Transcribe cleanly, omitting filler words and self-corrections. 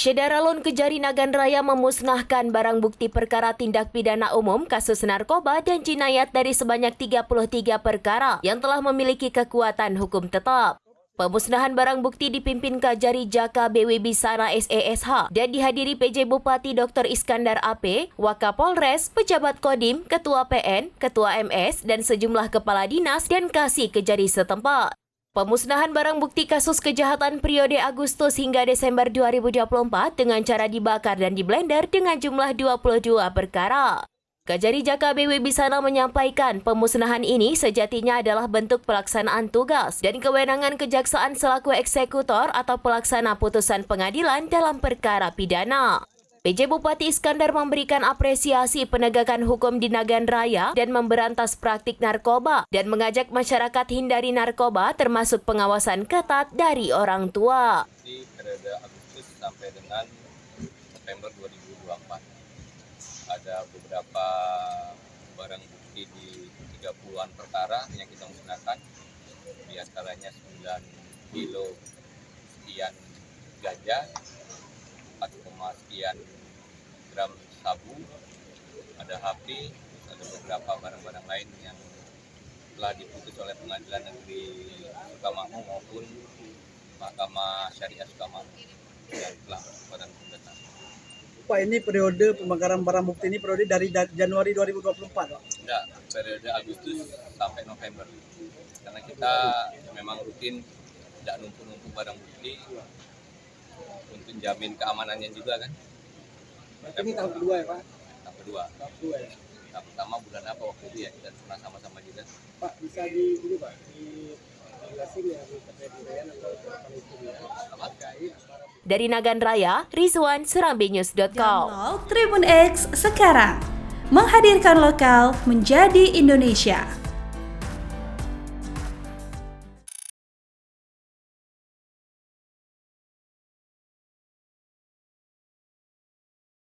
Syederalun Kejari Nagan Raya memusnahkan barang bukti perkara tindak pidana umum kasus narkoba dan jinayat dari sebanyak 33 perkara yang telah memiliki kekuatan hukum tetap. Pemusnahan barang bukti dipimpin Kajari Jaka BW Bisana SESH dan dihadiri PJ Bupati Dr. Iskandar AP, Wakapolres, pejabat Kodim, Ketua PN, Ketua MS, dan sejumlah kepala dinas dan kasih Kejari setempat. Pemusnahan barang bukti kasus kejahatan periode Agustus hingga Desember 2024 dengan cara dibakar dan diblender dengan jumlah 22 perkara. Kajari Jaka BW Bisana menyampaikan pemusnahan ini sejatinya adalah bentuk pelaksanaan tugas dan kewenangan kejaksaan selaku eksekutor atau pelaksana putusan pengadilan dalam perkara pidana. PJ Bupati Iskandar memberikan apresiasi penegakan hukum di Nagan Raya dan memberantas praktik narkoba dan mengajak masyarakat hindari narkoba termasuk pengawasan ketat dari orang tua. Di periode Agustus sampai dengan September 2024 ada beberapa barang bukti di 30-an perkara yang kita musnahkan, di antaranya 9 kilo sekian ganja, 4, sekian gram sabu, ada HP, ada beberapa barang-barang lain yang telah diputus oleh Pengadilan Negeri Sukamakmur maupun Mahkamah Syariah Sukamakmur dan telah berkekuatan hukum tetap. Pak, ini periode pembakaran barang bukti ini periode dari Januari 2024, Pak? Tidak, periode Agustus sampai November. Karena kita memang rutin tidak numpuk-numpuk barang bukti untuk jamin keamanannya juga kan. Ini tahap kedua ya, Pak? Tahap kedua. Tahap kedua ya. Tahap pertama bulan apa waktu itu ya, kita pernah sama-sama juga. Pak, bisa ini Pak, dijelasin ya terkait urian atau itu ya. Dari Nagan Raya, Rizwan, SerambiNews.com. Download Tribun X sekarang, menghadirkan lokal menjadi Indonesia.